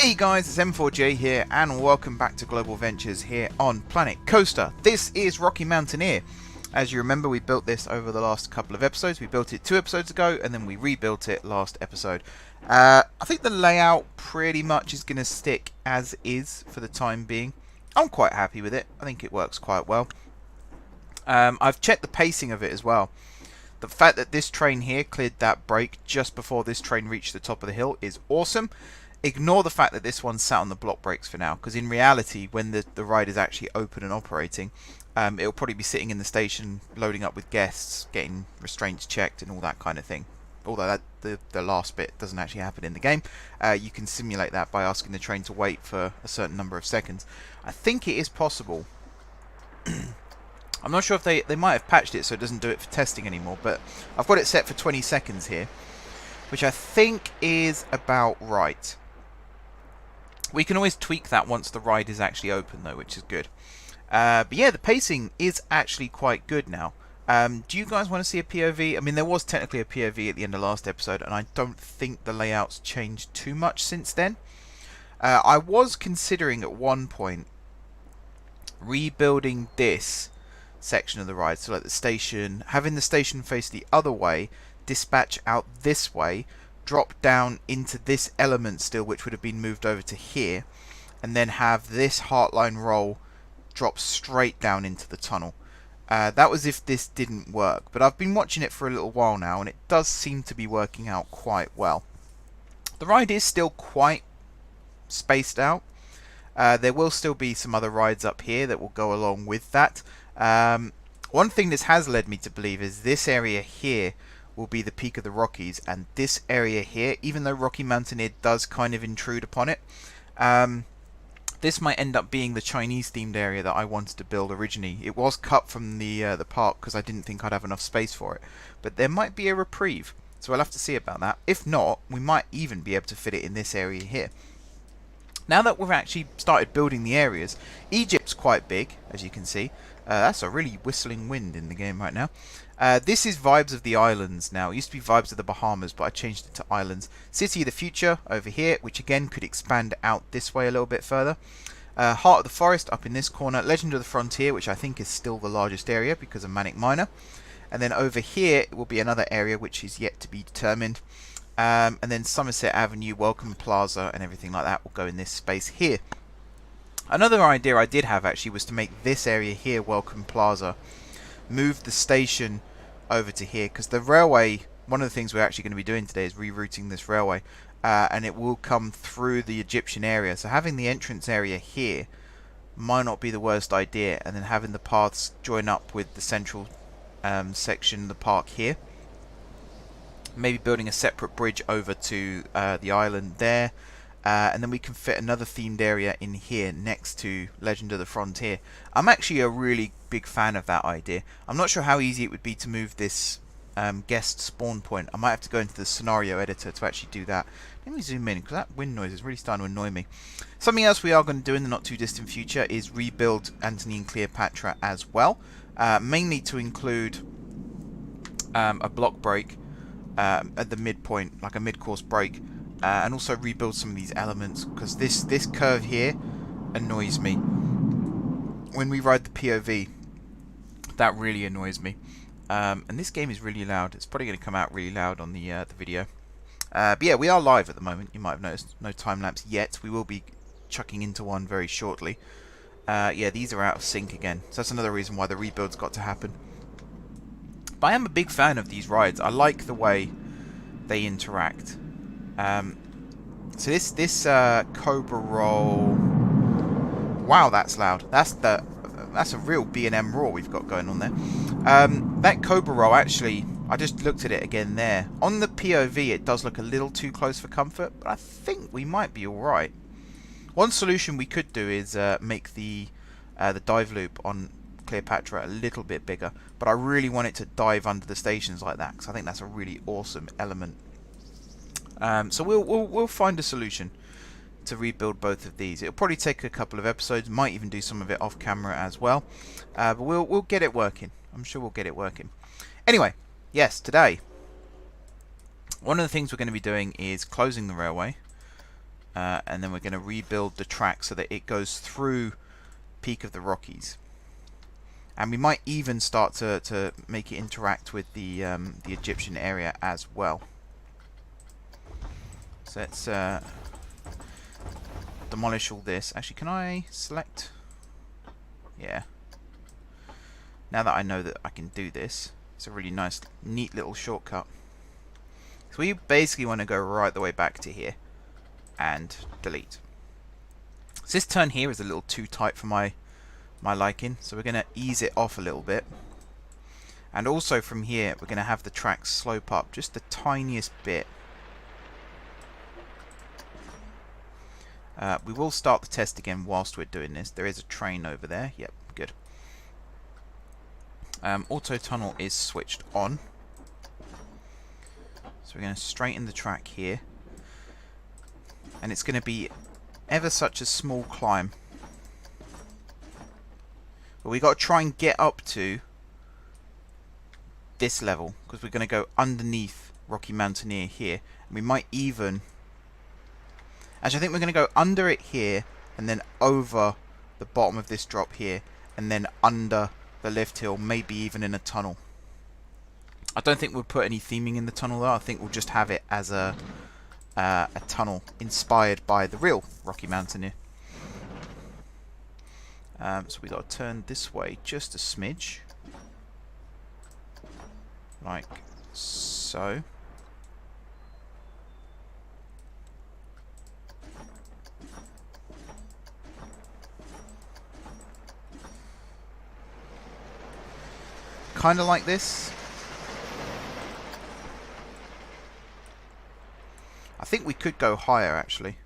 Hey guys, it's M4J here, and welcome back to Global Ventures here on Planet Coaster. This is Rocky Mountaineer. As you remember, we built this over the last couple of episodes. We built it 2 episodes ago, and then we rebuilt it last episode. I think the layout pretty much is going to stick as is for the time being. I'm quite happy with it. I think it works quite well. I've checked the pacing of it as well. The fact that this train here cleared that break just before this train reached the top of the hill is awesome. Ignore the fact that this one sat on the block brakes for now, because in reality, when the ride is actually open and operating, it'll probably be sitting in the station, loading up with guests, getting restraints checked and all that kind of thing. Although the last bit doesn't actually happen in the game, you can simulate that by asking the train to wait for a certain number of seconds. I think it is possible. I'm not sure if they might have patched it so it doesn't do it for testing anymore, but I've got it set for 20 seconds here, which I think is about right. We can always tweak that once the ride is actually open though, which is good. But yeah, the pacing is actually quite good now. Do you guys want to see a POV? I mean, there was technically a POV at the end of last episode, and I don't think the layout's changed too much since then. I was considering at one point rebuilding this section of the ride, so like the station, having the station face the other way, dispatch out this way, drop down into this element still, which would have been moved over to here, and then have this heartline roll drop straight down into the tunnel. That was if this didn't work, but I've been watching it for a little while now, and it does seem to be working out quite well. The ride is still quite spaced out. There will still be some other rides up here that will go along with that. One thing this has led me to believe is this area here will be the peak of the Rockies, and this area here, even though Rocky Mountaineer does kind of intrude upon it, this might end up being the Chinese themed area that I wanted to build originally. It was cut from the park because I didn't think I'd have enough space for it, but there might be a reprieve, so we'll have to see about that. If not, we might even be able to fit it in this area here. Now that we've actually started building the areas, Egypt's quite big, as you can see. That's a really whistling wind in the game right now. This is Vibes of the Islands now. It used to be Vibes of the Bahamas, but I changed it to Islands. City of the Future over here, which again could expand out this way a little bit further. Heart of the Forest up in this corner. Legend of the Frontier, which I think is still the largest area because of Manic Miner. And then over here will be another area which is yet to be determined. And then Somerset Avenue, Welcome Plaza, and everything like that will go in this space here. Another idea I did have actually was to make this area here Welcome Plaza. Move the station over to here, because the railway, one of the things we're actually going to be doing today is rerouting this railway, and it will come through the Egyptian area. So having the entrance area here might not be the worst idea, and then having the paths join up with the central section of the park here. Maybe building a separate bridge over to the island there. And then we can fit another themed area in here next to Legend of the Frontier. I'm actually a really big fan of that idea. I'm not sure how easy it would be to move this guest spawn point. I might have to go into the scenario editor to actually do that. Let me zoom in, because that wind noise is really starting to annoy me. Something else we are going to do in the not too distant future is rebuild Antony and Cleopatra as well. Mainly to include a block break at the midpoint, like a mid-course break. And also rebuild some of these elements, because this curve here annoys me. When we ride the POV, that really annoys me. And this game is really loud. It's probably going to come out really loud on the video. But yeah, we are live at the moment. You might have noticed. No time lapse yet. We will be chucking into one very shortly. Yeah, these are out of sync again. So that's another reason why the rebuild's got to happen. But I am a big fan of these rides. I like the way they interact. So this Cobra roll, wow, that's loud. That's a real B&M roar we've got going on there. That Cobra roll, actually, I just looked at it again there. On the POV, it does look a little too close for comfort, but I think we might be all right. One solution we could do is make the dive loop on Cleopatra a little bit bigger, but I really want it to dive under the stations like that, because I think that's a really awesome element. So we'll find a solution to rebuild both of these. It'll probably take a couple of episodes, might even do some of it off camera as well, but we'll get it working. I'm sure we'll get it working. Anyway, yes, today one of the things we're going to be doing is closing the railway, and then we're going to rebuild the track so that it goes through Peak of the Rockies. And we might even start to make it interact with the Egyptian area as well. So let's demolish all this. Actually, can I select? Yeah. Now that I know that I can do this, it's a really nice, neat little shortcut. So we basically want to go right the way back to here and delete. So this turn here is a little too tight for my liking, so we're going to ease it off a little bit. And also from here, we're going to have the track slope up just the tiniest bit. We will start the test again whilst we're doing this. There is a train over there. Yep, good. Auto tunnel is switched on. So we're going to straighten the track here. And it's going to be ever such a small climb. But we got to try and get up to this level, because we're going to go underneath Rocky Mountaineer here. And we might even... Actually, I think we're going to go under it here, and then over the bottom of this drop here, and then under the lift hill, maybe even in a tunnel. I don't think we'll put any theming in the tunnel though. I think we'll just have it as a tunnel inspired by the real Rocky Mountaineer. So we got to turn this way just a smidge, like so. Kind of like this. I think we could go higher actually.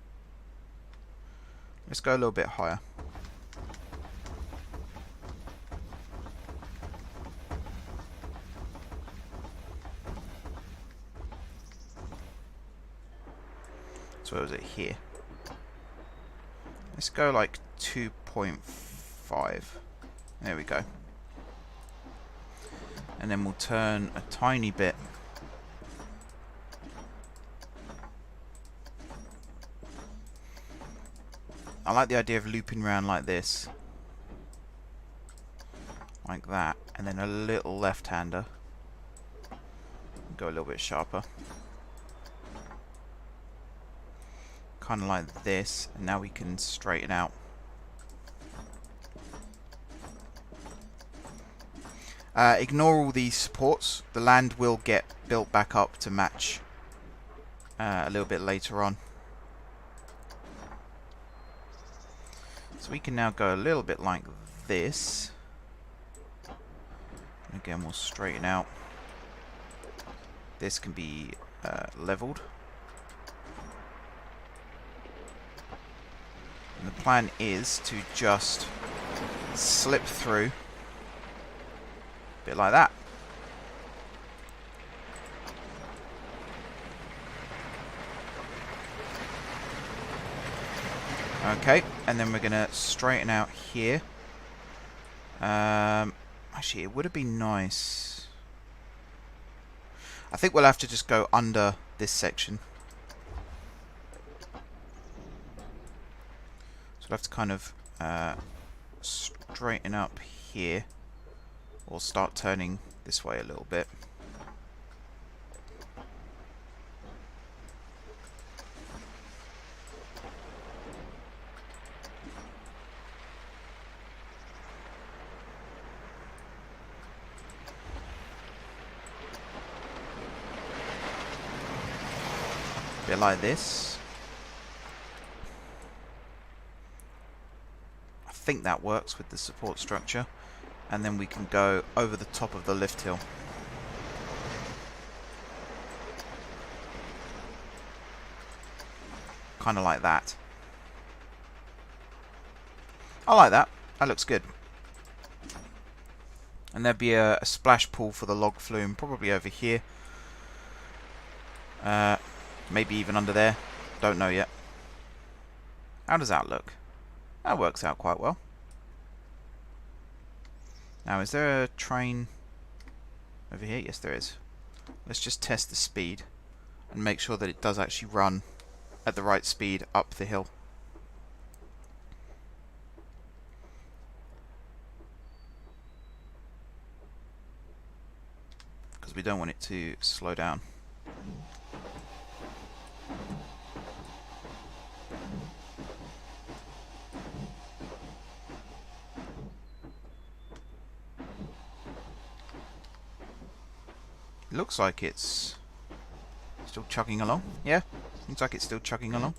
Let's go a little bit higher. So where was it? Here. Let's go like 2.5. There we go. And then we'll turn a tiny bit. I like the idea of looping around like this. Like that. And then a little left-hander. Go a little bit sharper. Kind of like this. And now we can straighten out. Ignore all these supports. The land will get built back up to match a little bit later on. So we can now go a little bit like this. And again, we'll straighten out. This can be leveled. And the plan is to just slip through. Bit like that. Okay, and then we're going to straighten out here. Actually, it would have been nice. I think we'll have to just go under this section. So we'll have to kind of straighten up here. We'll start turning this way a little bit. Bit like this. I think that works with the support structure. And then we can go over the top of the lift hill. Kind of like that. I like that. That looks good. And there'd be a splash pool for the log flume, probably over here. Maybe even under there. Don't know yet. How does that look? That works out quite well. Now, is there a train over here? Yes, there is. Let's just test the speed and make sure that it does actually run at the right speed up the hill. Because we don't want it to slow down. Looks like it's still chugging along. Yeah, looks like it's still chugging along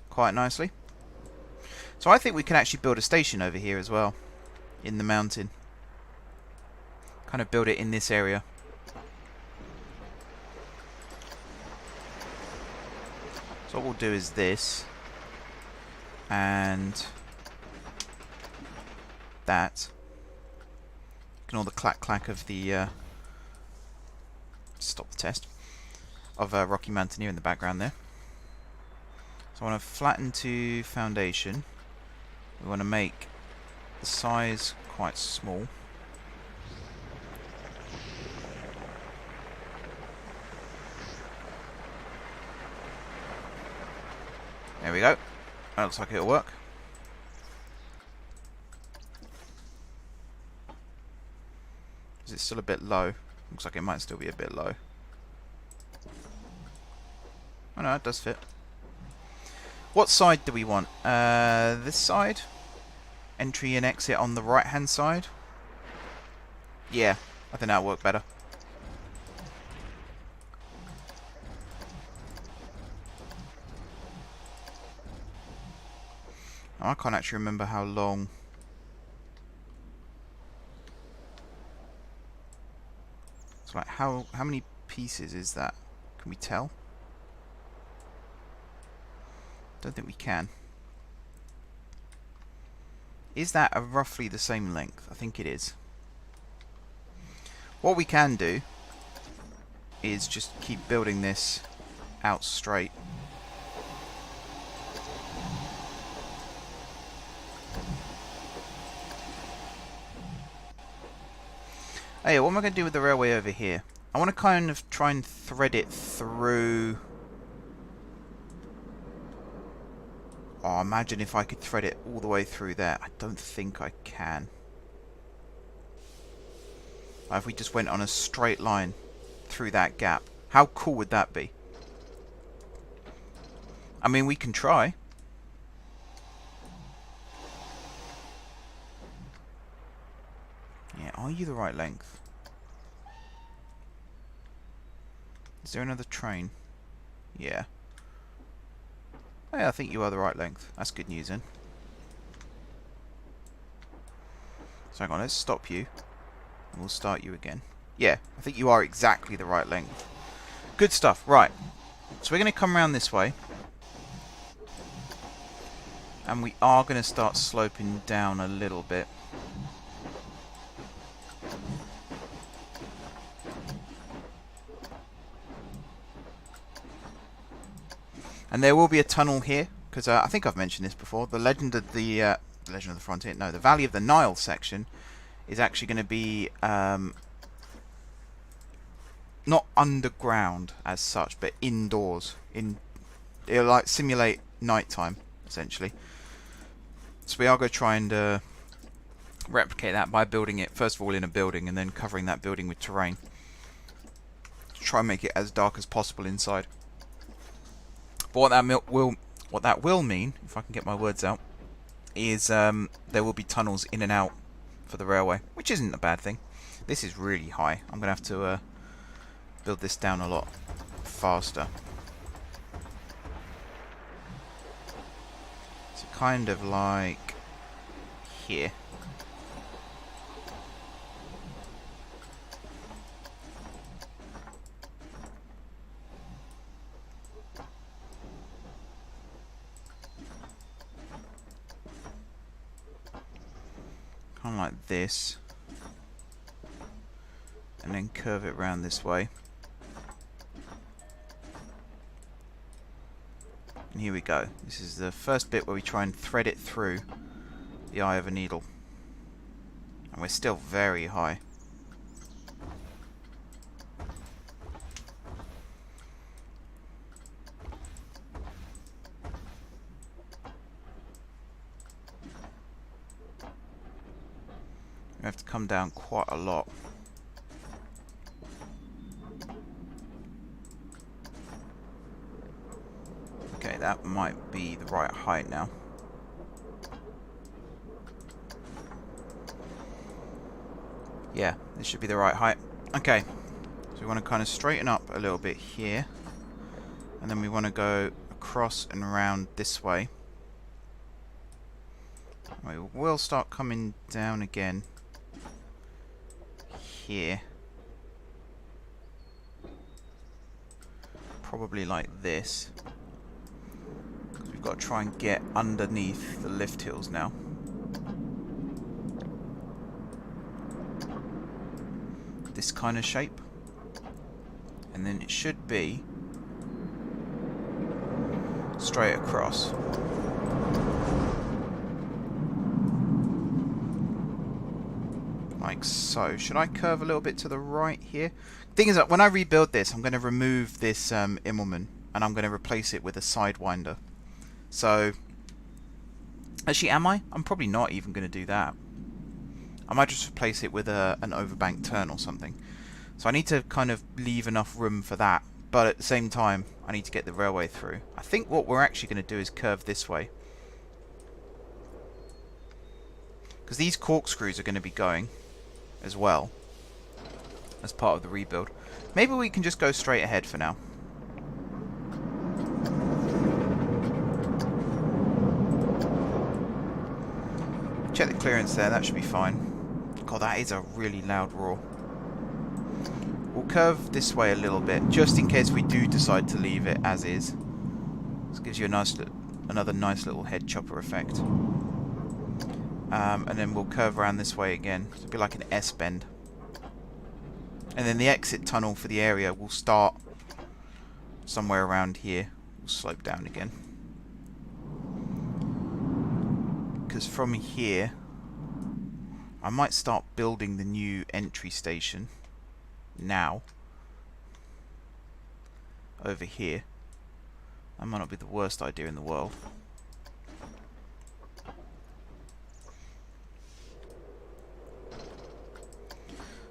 quite nicely. So I think we can actually build a station over here as well, in the mountain. Kind of build it in this area. So what we'll do is this, and that. Ignore the clack clack of the stop the test of Rocky Mountaineer in the background there. So I want to flatten to foundation. We want to make the size quite small. There we go. That looks like it'll work. Is it still a bit low? Looks like it might still be a bit low. Oh no, it does fit. What side do we want? This side? Entry and exit on the right hand side? Yeah, I think that'll work better. Oh, I can't actually remember how long. It's like how many pieces is that? Can we tell? Don't think we can. Is that a roughly the same length? I think it is. What we can do is just keep building this out straight. Oh yeah, what am I going to do with the railway over here? I want to kind of try and thread it through. Oh, imagine if I could thread it all the way through there. I don't think I can. Like if we just went on a straight line through that gap. How cool would that be? I mean, we can try. Yeah, are you the right length? Is there another train? Yeah. Oh, yeah, I think you are the right length. That's good news then. So hang on, let's stop you. And we'll start you again. Yeah, I think you are exactly the right length. Good stuff. Right. So we're going to come around this way. And we are going to start sloping down a little bit. And there will be a tunnel here, because I think I've mentioned this before. The Legend of the Frontier, no, the Valley of the Nile section is actually going to be not underground as such, but indoors. It'll like simulate nighttime essentially. So we are going to try and replicate that by building it first of all in a building, and then covering that building with terrain. Try and make it as dark as possible inside. But what that will mean, if I can get my words out, is there will be tunnels in and out for the railway, which isn't a bad thing. This is really high. I'm going to have to build this down a lot faster. So kind of like here. Kind of like this, and then curve it round this way. And here we go. This is the first bit where we try and thread it through the eye of a needle. And we're still very high. We have to come down quite a lot. Okay, that might be the right height now. Yeah, this should be the right height. Okay, so we want to kind of straighten up a little bit here. And then we want to go across and around this way. We will start coming down again here. Probably like this. Because we've got to try and get underneath the lift hills now. This kind of shape. And then it should be straight across. Like so. Should I curve a little bit to the right here? Thing is that when I rebuild this, I'm going to remove this Immelmann and I'm going to replace it with a Sidewinder. So, actually, am I? I'm probably not even going to do that. I might just replace it with an overbank turn or something. So I need to kind of leave enough room for that. But at the same time, I need to get the railway through. I think what we're actually going to do is curve this way. Because these corkscrews are going to be going as well as part of the rebuild. Maybe we can just go straight ahead for now. Check the clearance there, that should be fine. God, that is a really loud roar. We'll curve this way a little bit, just in case we do decide to leave it as is. This gives you a nice, another nice little head chopper effect. And then we'll curve around this way again. So it'll be like an S-bend. And then the exit tunnel for the area will start somewhere around here. We'll slope down again. Because from here, I might start building the new entry station now. Over here. That might not be the worst idea in the world.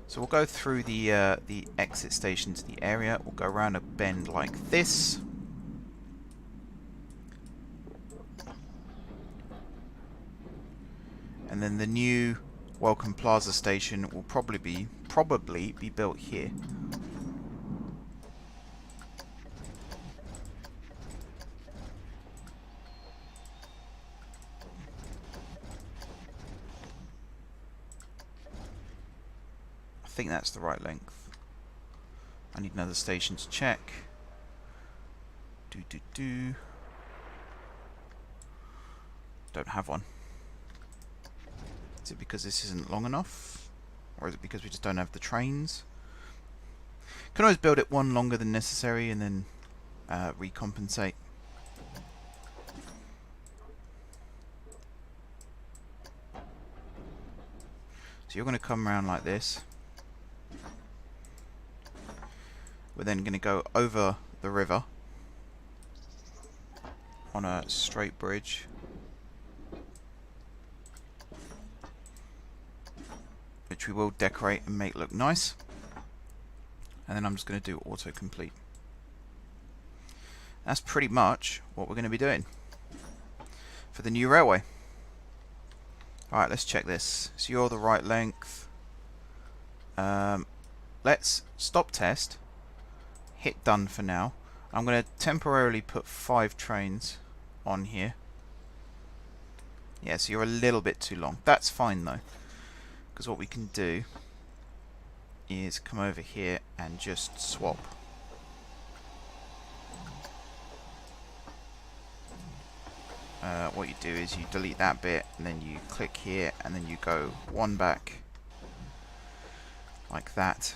So we'll go through the exit station to the area. We'll go around a bend like this. And then the new Welcome Plaza station will probably be built here. I think that's the right length. I need another station to check. Don't have one. Is it because this isn't long enough? Or is it because we just don't have the trains? Can always build it one longer than necessary and then recompensate. So you're going to come around like this. We're then going to go over the river on a straight bridge. Which we will decorate and make look nice. And then I'm just going to do autocomplete. That's pretty much what we're going to be doing for the new railway. Alright, let's check this. So you're the right length. Let's stop test. Hit done for now. I'm going to temporarily put 5 trains on here. Yeah, so you're a little bit too long. That's fine though. Because what we can do is come over here and just swap. What you do is you delete that bit and then you click here and then you go one back like that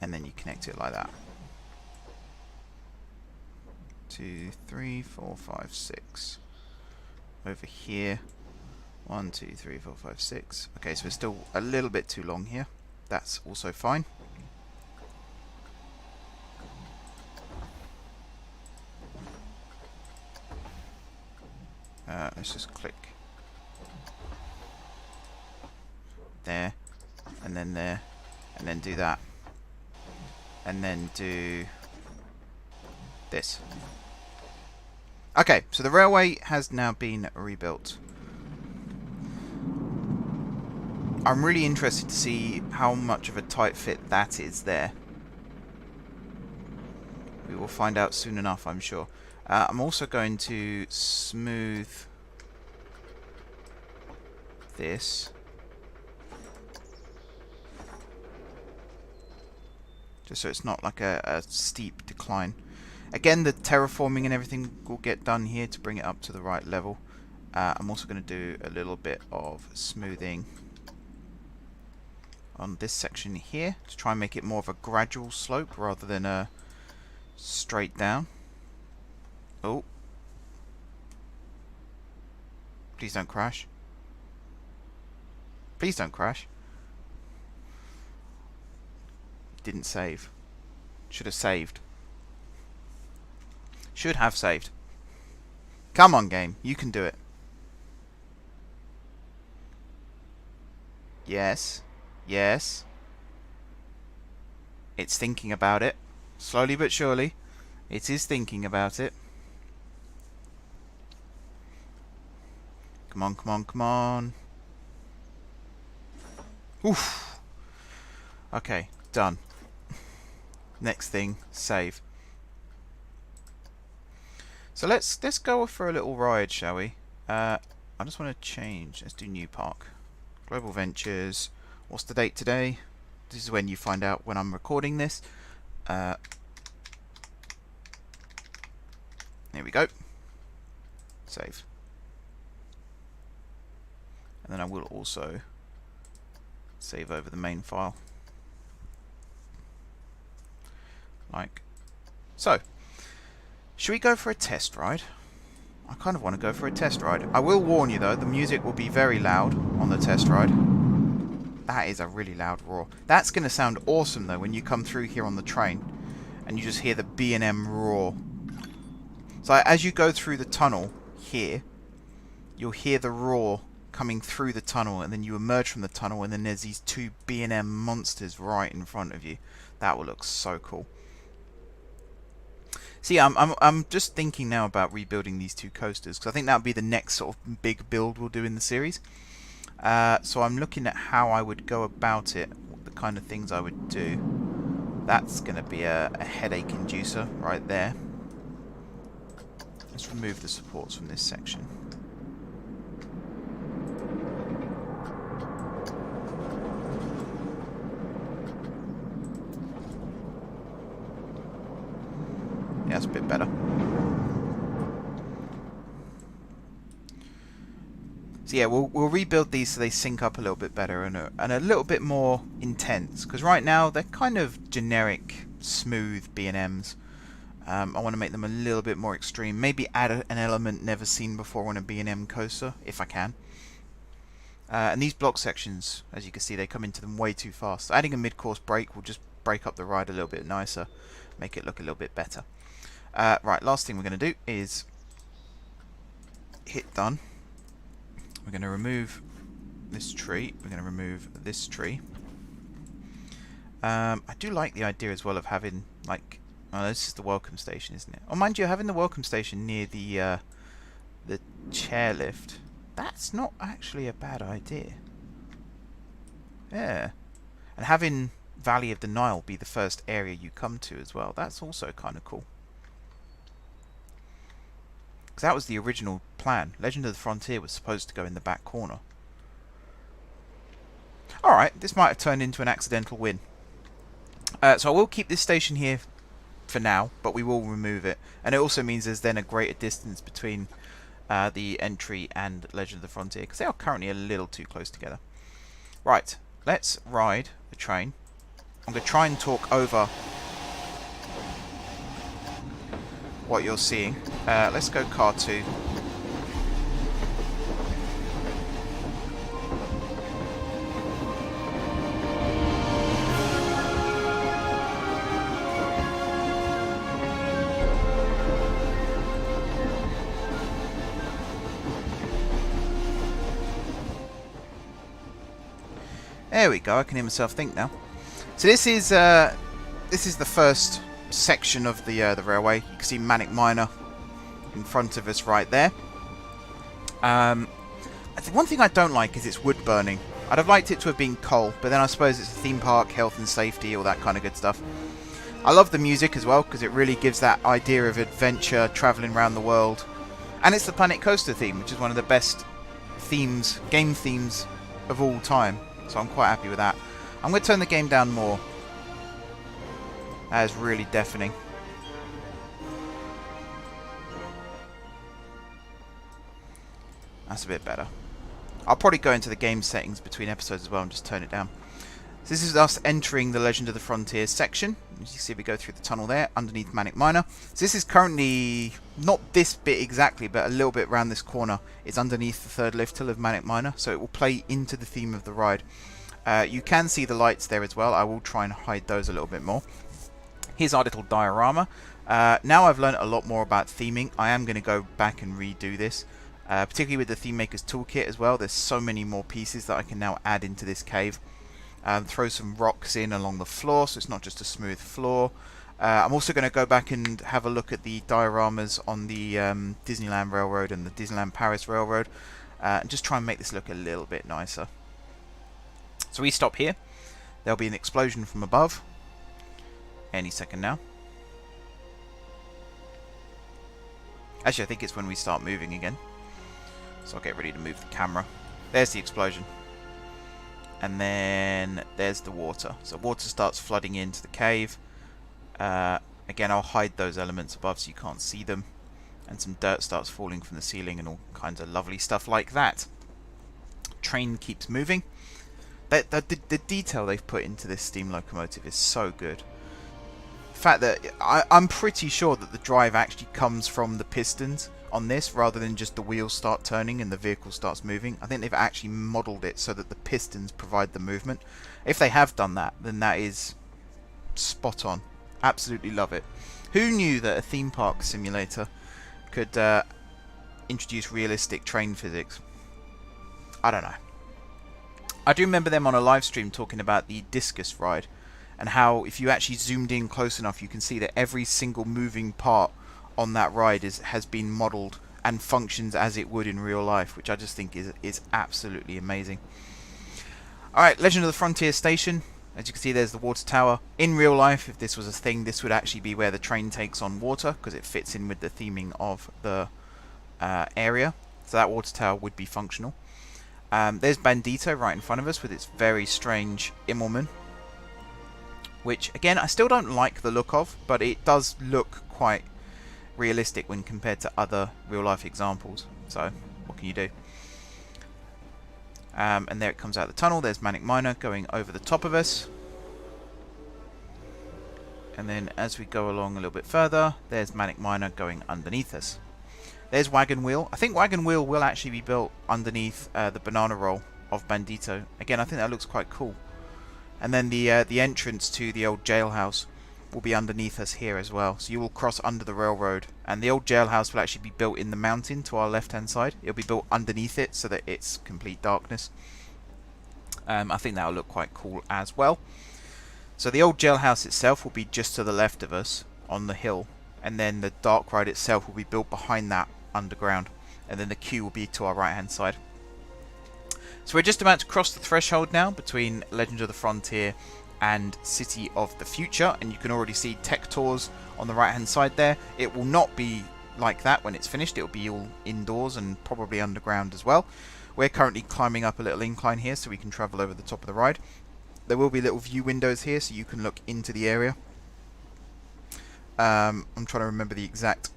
and then you connect it like that. 2, 3, 4, 5, 6. Over here 1, 2, 3, 4, 5, 6. Okay, so we're still a little bit too long here. That's also fine. Let's just click there, and then there, and then do that, and then do this. Okay, so the railway has now been rebuilt. I'm really interested to see how much of a tight fit that is there. We will find out soon enough, I'm sure. I'm also going to smooth this. Just so it's not like a steep decline. Again, the terraforming and everything will get done here to bring it up to the right level. I'm also going to do a little bit of smoothing on this section here to try and make it more of a gradual slope rather than a straight down. Oh. Please don't crash. Please don't crash. Didn't save. Should have saved. Should have saved. Come on, game. You can do it. Yes. Yes. It's thinking about it. Slowly but surely. It is thinking about it. Come on, come on, come on. Oof. Okay, done. Next thing, save. So let's go for a little ride, shall we? I just want to change. Let's do New Park. Global Ventures. What's the date today? This is when you find out when I'm recording this. There we go. Save. And then I will also save over the main file. Like so. Should we go for a test ride? I kind of want to go for a test ride. I will warn you though, the music will be very loud on the test ride. That is a really loud roar. That's going to sound awesome though when you come through here on the train and you just hear the B&M roar. So as you go through the tunnel here, you'll hear the roar coming through the tunnel, and then you emerge from the tunnel and then there's these two B&M monsters right in front of you. That will look so cool. See, I'm just thinking now about rebuilding these two coasters because I think that would be the next sort of big build we'll do in the series. So I'm looking at how I would go about it, the kind of things I would do. That's going to be a headache inducer right there. Let's remove the supports from this section. Yeah, that's a bit better. So yeah, we'll rebuild these so they sync up a little bit better and a little bit more intense. Because right now they're kind of generic, smooth B&Ms. I want to make them a little bit more extreme. Maybe add an element never seen before on a B&M coaster, if I can. And these block sections, as you can see, they come into them way too fast. So adding a mid-course brake will just break up the ride a little bit nicer, make it look a little bit better. Right, last thing we're going to do is hit done. We're going to remove this tree. We're going to remove this tree. I do like the idea as well of having, like, oh, this is the welcome station, isn't it? Oh, mind you, having the welcome station near the chairlift, that's not actually a bad idea. Yeah. And having Valley of the Nile be the first area you come to as well, that's also kind of cool. Because that was the original plan. Legend of the Frontier was supposed to go in the back corner. Alright, this might have turned into an accidental win. So I will keep this station here for now, but we will remove it. And it also means there's then a greater distance between the entry and Legend of the Frontier, because they are currently a little too close together. Right, let's ride the train. I'm going to try and talk over what you're seeing. Let's go car 2. There we go. I can hear myself think now. So this is the first section of the railway. You can see Manic Miner in front of us right there. One thing I don't like is it's wood burning. I'd have liked it to have been coal, but then I suppose it's a theme park, health and safety, all that kind of good stuff. I love the music as well, because it really gives that idea of adventure, travelling around the world. And it's the Planet Coaster theme, which is one of the best themes, game themes of all time. So I'm quite happy with that. I'm going to turn the game down more. That is really deafening. That's a bit better. I'll probably go into the game settings between episodes as well and just turn it down. So this is us entering the Legend of the Frontier section. As you see, we go through the tunnel there underneath Manic Miner. So this is currently not this bit exactly, but a little bit around this corner. It's underneath the third lift hill of Manic Miner, so it will play into the theme of the ride. You can see the lights there as well. I will try and hide those a little bit more. Here's our little diorama. Now I've learned a lot more about theming. I am going to go back and redo this. Particularly with the Theme Maker's Toolkit as well. There's so many more pieces that I can now add into this cave. Throw some rocks in along the floor, so it's not just a smooth floor. I'm also going to go back and have a look at the dioramas on the Disneyland Railroad and the Disneyland Paris Railroad. And just try and make this look a little bit nicer. So we stop here. There'll be an explosion from above. Any second now. Actually, I think it's when we start moving again. So I'll get ready to move the camera. There's the explosion. And then there's the water. So water starts flooding into the cave. Again, I'll hide those elements above so you can't see them. And some dirt starts falling from the ceiling and all kinds of lovely stuff like that. Train keeps moving. The detail they've put into this steam locomotive is so good. The fact that I'm pretty sure that the drive actually comes from the pistons on this rather than just the wheels start turning and the vehicle starts moving. I think they've actually modelled it so that the pistons provide the movement. If they have done that, then that is spot on. Absolutely love it. Who knew that a theme park simulator could introduce realistic train physics? I don't know. I do remember them on a live stream talking about the discus ride and how if you actually zoomed in close enough you can see that every single moving part on that ride has been modelled and functions as it would in real life, which I just think is absolutely amazing. Alright, Legend of the Frontier Station. As you can see, there's the water tower. In real life, if this was a thing, this would actually be where the train takes on water, because it fits in with the theming of the area. So that water tower would be functional. There's Bandito right in front of us with its very strange Immelman, which, again, I still don't like the look of, but it does look quite realistic when compared to other real-life examples. So, what can you do? And there it comes out of the tunnel. There's Manic Miner going over the top of us. And then as we go along a little bit further, there's Manic Miner going underneath us. There's Wagon Wheel. I think Wagon Wheel will actually be built underneath the banana roll of Bandito. Again, I think that looks quite cool. And then the entrance to the old jailhouse will be underneath us here as well. So you will cross under the railroad. And the old jailhouse will actually be built in the mountain to our left-hand side. It'll be built underneath it so that it's complete darkness. I think that will look quite cool as well. So the old jailhouse itself will be just to the left of us on the hill. And then the dark ride itself will be built behind that underground. And then the queue will be to our right-hand side. So we're just about to cross the threshold now between Legend of the Frontier and City of the Future, and you can already see tech tours on the right hand side there. It will not be like that when it's finished. It will be all indoors and probably underground as well. We're currently climbing up a little incline here so we can travel over the top of the ride. There will be little view windows here so you can look into the area. I'm trying to remember the exact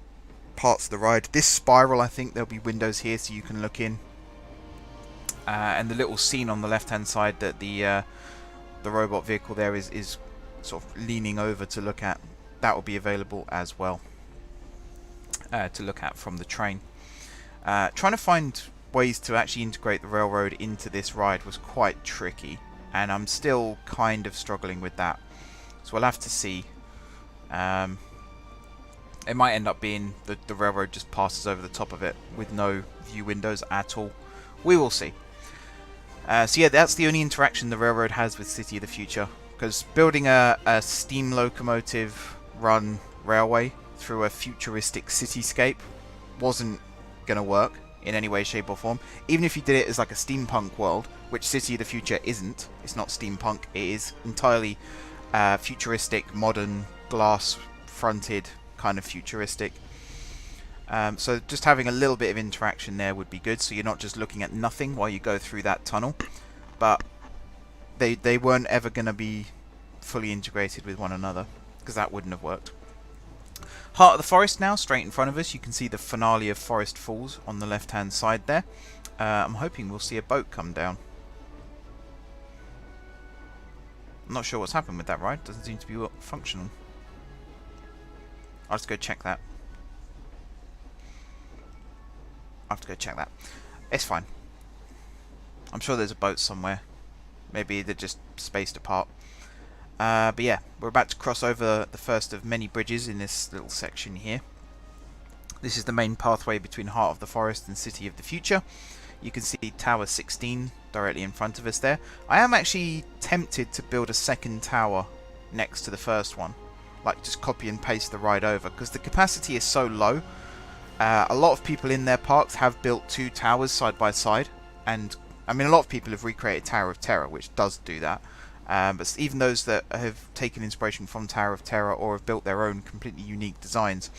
parts of the ride. This spiral, I think there'll be windows here so you can look in. And the little scene on the left hand side that the robot vehicle there is sort of leaning over to look at, that will be available as well to look at from the train. Trying to find ways to actually integrate the railroad into this ride was quite tricky, and I'm still kind of struggling with that, so we'll have to see. It might end up being the railroad just passes over the top of it with no view windows at all. We will see. So yeah, that's the only interaction the railroad has with City of the Future. Because building a steam locomotive run railway through a futuristic cityscape wasn't going to work in any way, shape or form. Even if you did it as like a steampunk world, which City of the Future isn't. It's not steampunk, it is entirely futuristic, modern, glass-fronted, kind of futuristic. So just having a little bit of interaction there would be good, so you're not just looking at nothing while you go through that tunnel. But they weren't ever going to be fully integrated with one another, because that wouldn't have worked. Heart of the Forest now, straight in front of us. You can see the finale of Forest Falls on the left-hand side there. I'm hoping we'll see a boat come down. I'm not sure what's happened with that ride. Doesn't seem to be functional. I'll just go check that. I have to go check that. It's fine. I'm sure there's a boat somewhere. Maybe they're just spaced apart. But yeah, we're about to cross over the first of many bridges in this little section here. This is the main pathway between Heart of the Forest and City of the Future. You can see Tower 16 directly in front of us there. I am actually tempted to build a second tower next to the first one. Like just copy and paste the ride over, because the capacity is so low. A lot of people in their parks have built 2 towers side by side, and I mean a lot of people have recreated Tower of Terror, which does do that. But even those that have taken inspiration from Tower of Terror or have built their own completely unique designs,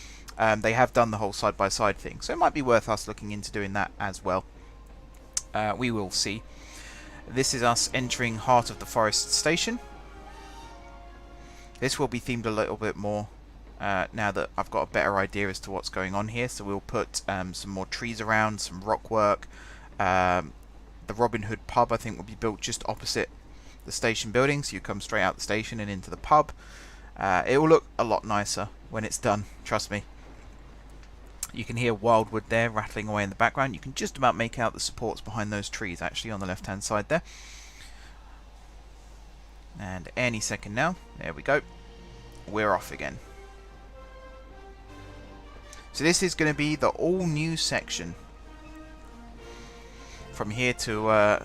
they have done the whole side by side thing. So it might be worth us looking into doing that as well. We will see. This is us entering Heart of the Forest Station. This will be themed a little bit more now that I've got a better idea as to what's going on here. So we'll put some more trees around, some rock work. The Robin Hood pub I think will be built just opposite the station building, so you come straight out the station and into the pub. It will look a lot nicer when it's done, trust me. You can hear wildwood there rattling away in the background. You can just about make out the supports behind those trees actually on the left hand side there. And any second now, there we go, we're off again. So this is going to be the all new section from here to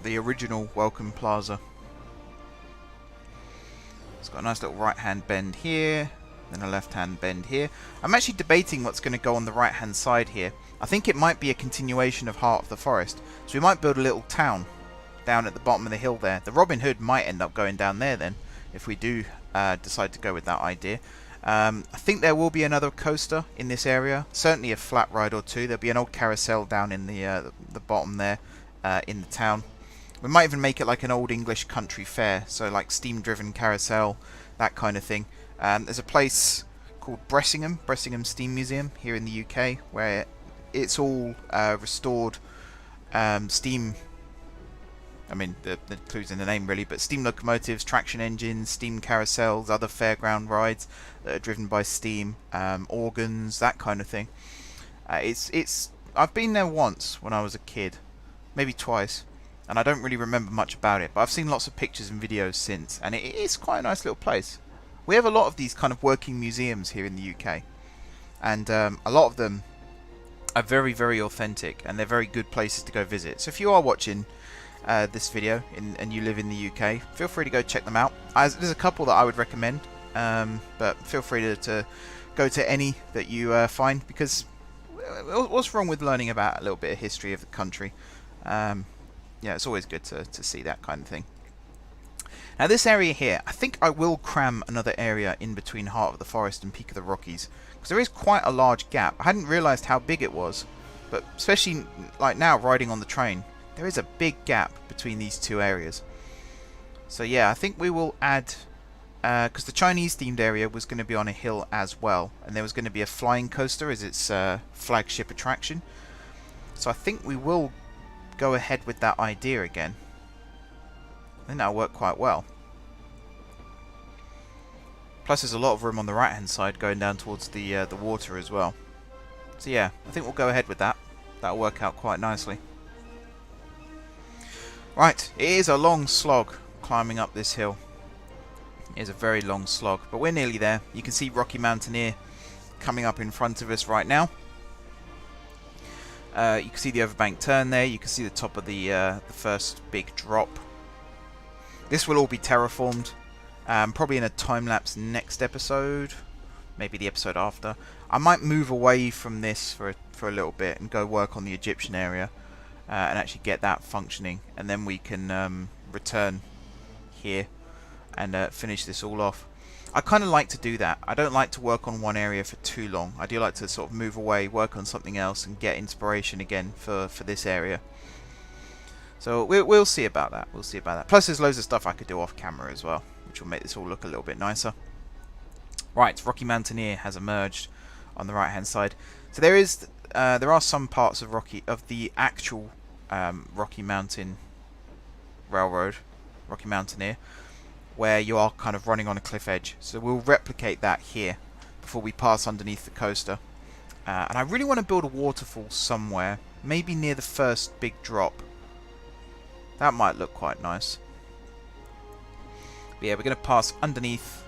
the original Welcome Plaza. It's got a nice little right hand bend here, then a left hand bend here. I'm actually debating what's going to go on the right hand side here. I think it might be a continuation of Heart of the Forest, so we might build a little town down at the bottom of the hill there. The Robin Hood might end up going down there then, if we do decide to go with that idea. I think there will be another coaster in this area, certainly a flat ride or two. There'll be an old carousel down in the bottom there in the town. We might even make it like an old English country fair, so like steam-driven carousel, that kind of thing. There's a place called Bressingham Steam Museum here in the UK, where it's all restored steam. I mean, the clue's in the name really, but steam locomotives, traction engines, steam carousels, other fairground rides that are driven by steam, organs, that kind of thing. I've been there once when I was a kid, maybe twice, and I don't really remember much about it, but I've seen lots of pictures and videos since, and it is quite a nice little place. We have a lot of these kind of working museums here in the UK, and a lot of them are very, very authentic, and they're very good places to go visit. So if you are watching this video and you live in the UK, feel free to go check them out. There's a couple that I would recommend, but feel free to go to any that you find, because what's wrong with learning about a little bit of history of the country? Yeah, it's always good to see that kind of thing. Now this area here, I think I will cram another area in between Heart of the Forest and Peak of the Rockies, because there is quite a large gap. I hadn't realised how big it was, but especially like now riding on the train, there is a big gap between these two areas. So yeah, I think we will add, because the Chinese themed area was going to be on a hill as well, and there was going to be a flying coaster as its flagship attraction. So I think we will go ahead with that idea again. I think that'll work quite well. Plus there's a lot of room on the right hand side going down towards the water as well. So yeah, I think we'll go ahead with that. That'll work out quite nicely. Right, it is a long slog climbing up this hill. It is a very long slog, but we're nearly there. You can see Rocky Mountaineer coming up in front of us right now. You can see the overbank turn there. You can see the top of the first big drop. This will all be terraformed, probably in a time-lapse next episode, maybe the episode after. I might move away from this for a little bit and go work on the Egyptian area and actually get that functioning, and then we can return here and finish this all off. I kind of like to do that. I don't like to work on one area for too long. I do like to sort of move away, work on something else, and get inspiration again for this area. So we'll see about that. We'll see about that. Plus, there's loads of stuff I could do off camera as well, which will make this all look a little bit nicer. Right, Rocky Mountaineer has emerged on the right-hand side. So there are some parts of the actual Rocky Mountain Railroad, Rocky Mountaineer, where you are kind of running on a cliff edge. So we'll replicate that here before we pass underneath the coaster. And I really want to build a waterfall somewhere, maybe near the first big drop. That might look quite nice. But yeah, we're going to pass underneath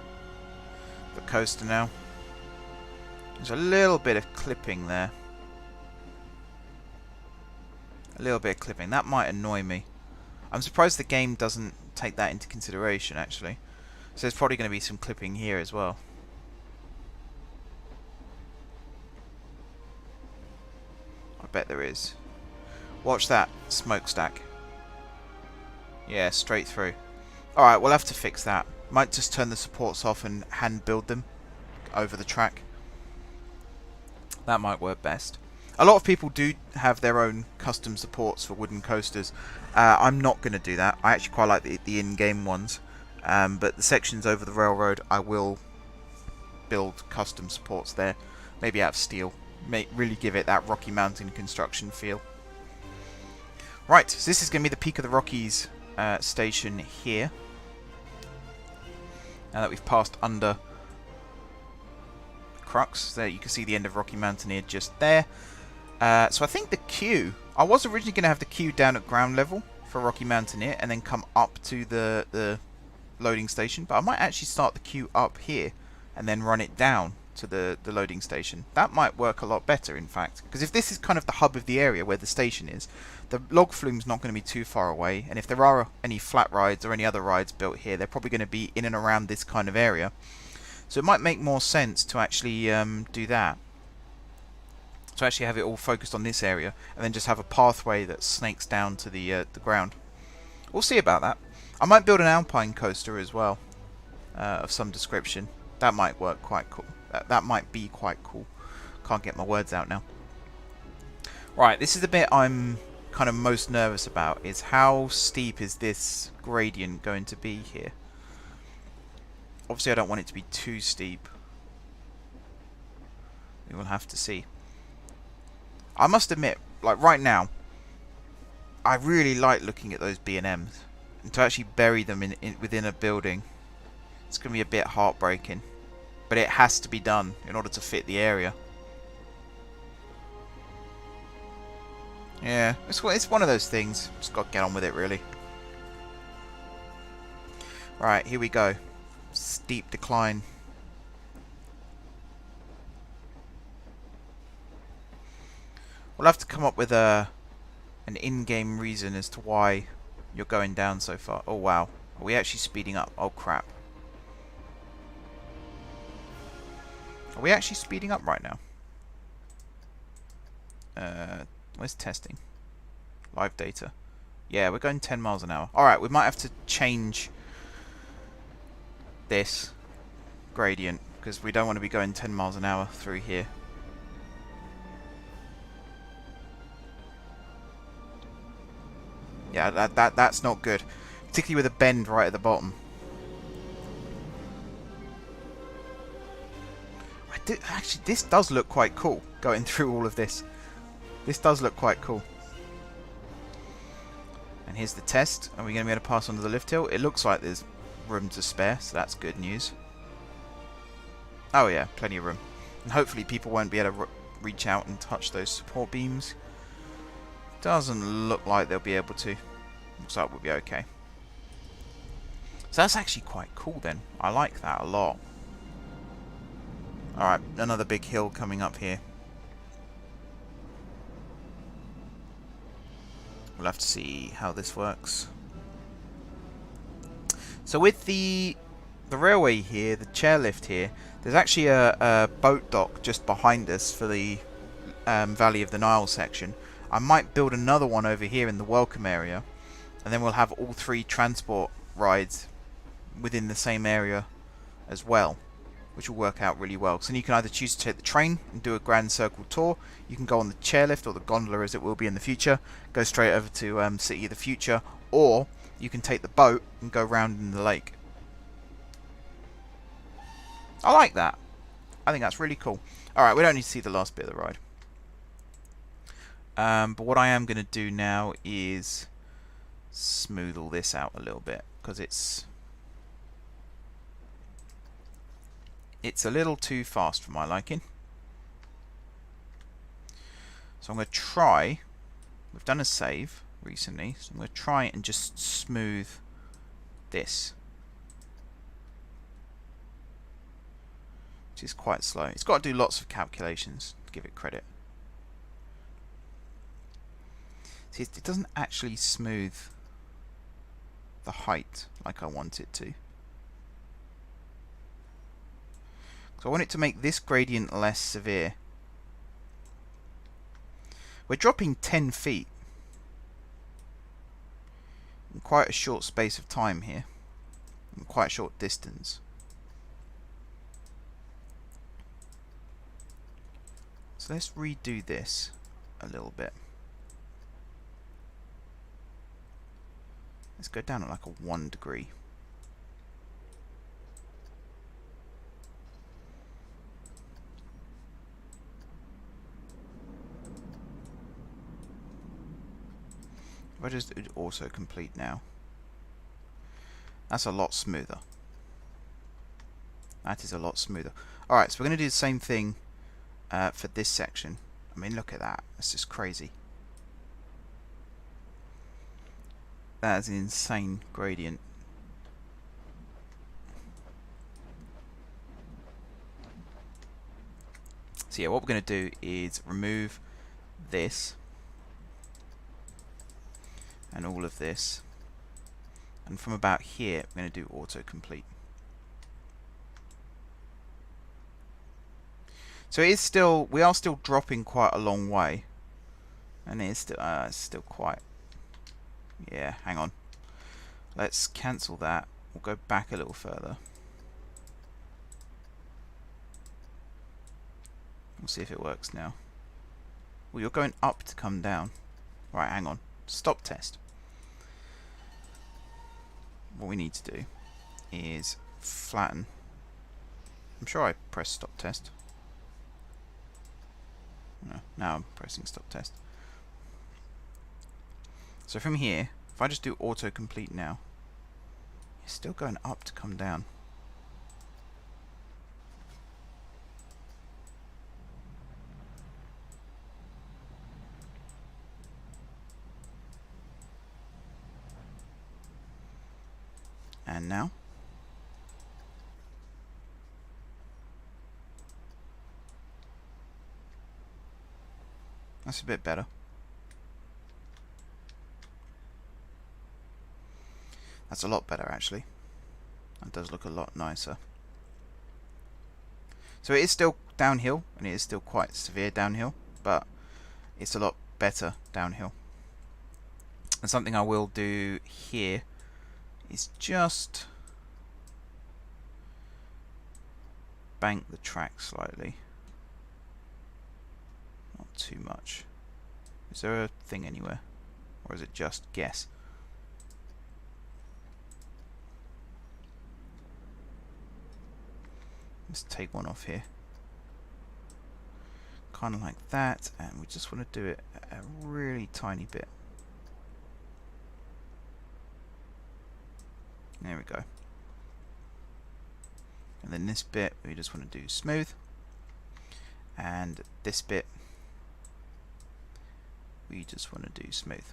the coaster now. There's a little bit of clipping there. A little bit of clipping. That might annoy me. I'm surprised the game doesn't take that into consideration, actually. So there's probably going to be some clipping here as well. I bet there is. Watch that smokestack. Yeah, straight through. Alright, we'll have to fix that. Might just turn the supports off and hand build them over the track. That might work best. A lot of people do have their own custom supports for wooden coasters. I'm not going to do that. I actually quite like the in-game ones. But the sections over the railroad, I will build custom supports there. Maybe out of steel. Really give it that Rocky Mountain construction feel. Right, so this is going to be the Peak of the Rockies station here. Now that we've passed under the crux, there you can see the end of Rocky Mountaineer just there. So I think the queue, I was originally going to have the queue down at ground level for Rocky Mountaineer and then come up to the loading station, but I might actually start the queue up here and then run it down to the loading station. That might work a lot better, in fact, because if this is kind of the hub of the area where the station is, the log flume's not going to be too far away, and if there are any flat rides or any other rides built here, they're probably going to be in and around this kind of area. So it might make more sense to actually do that. To actually have it all focused on this area, and then just have a pathway that snakes down to the ground. We'll see about that. I might build an alpine coaster as well, of some description. That might work quite cool. That might be quite cool. Can't get my words out now. Right, this is the bit I'm kind of most nervous about, is how steep is this gradient going to be here. Obviously I don't want it to be too steep. We will have to see. I must admit, like right now, I really like looking at those B&Ms. And to actually bury them within a building, it's going to be a bit heartbreaking. But it has to be done in order to fit the area. Yeah, it's one of those things. Just got to get on with it, really. Right, here we go. Steep decline. We'll have to come up with an in-game reason as to why you're going down so far. Oh, wow. Are we actually speeding up? Oh, crap. Are we actually speeding up right now? Where's testing? Live data. Yeah, we're going 10 miles an hour. Alright, we might have to change this gradient, because we don't want to be going 10 miles an hour through here. Yeah, that's not good. Particularly with a bend right at the bottom. Actually, this does look quite cool, going through all of this. This does look quite cool. And here's the test. Are we going to be able to pass under the lift hill? It looks like there's room to spare, so that's good news. Oh yeah, plenty of room. And hopefully people won't be able to reach out and touch those support beams. Doesn't look like they'll be able to. Looks like we'll be okay. So that's actually quite cool then. I like that a lot. Alright, another big hill coming up here. We'll have to see how this works. So with the railway here, the chairlift here, there's actually a boat dock just behind us for the Valley of the Nile section. I might build another one over here in the welcome area, and then we'll have all 3 transport rides within the same area as well, which will work out really well. So then you can either choose to take the train and do a grand circle tour, you can go on the chairlift or the gondola as it will be in the future, go straight over to City of the Future, or you can take the boat and go round in the lake. I like that. I think that's really cool. Alright, we don't need to see the last bit of the ride. But what I am going to do now is smooth all this out a little bit, because it's a little too fast for my liking. So I'm going to try, we've done a save recently, so I'm going to try and just smooth this, which is quite slow. It's got to do lots of calculations to give it credit. See, it doesn't actually smooth the height like I want it to. So I want it to make this gradient less severe. We're dropping 10 feet in quite a short space of time here, in quite a short distance. So let's redo this a little bit. Let's go down at like a 1 degree. If I just do auto complete now, that's a lot smoother. That is a lot smoother. Alright, so we're going to do the same thing for this section. I mean, look at that. That's just crazy. That is an insane gradient. So yeah, what we're going to do is remove this and all of this, and from about here I'm going to do autocomplete. So it is still, we are still dropping quite a long way, and it is still, it's still quite. Yeah, hang on. Let's cancel that. We'll go back a little further. We'll see if it works now. Well, you're going up to come down. Right, hang on. Stop test. What we need to do is flatten. I'm sure I pressed stop test. No, now I'm pressing stop test. So from here, if I just do autocomplete now, it's still going up to come down. And now, that's a bit better. That's a lot better, actually. That does look a lot nicer. So it is still downhill, and it is still quite severe downhill, but it's a lot better downhill. And something I will do here is just bank the track slightly. Not too much. Is there a thing anywhere? Or is it just guess? Let's take one off here. Kind of like that, and we just want to do it a really tiny bit. There we go. And then this bit we just want to do smooth, and this bit we just want to do smooth.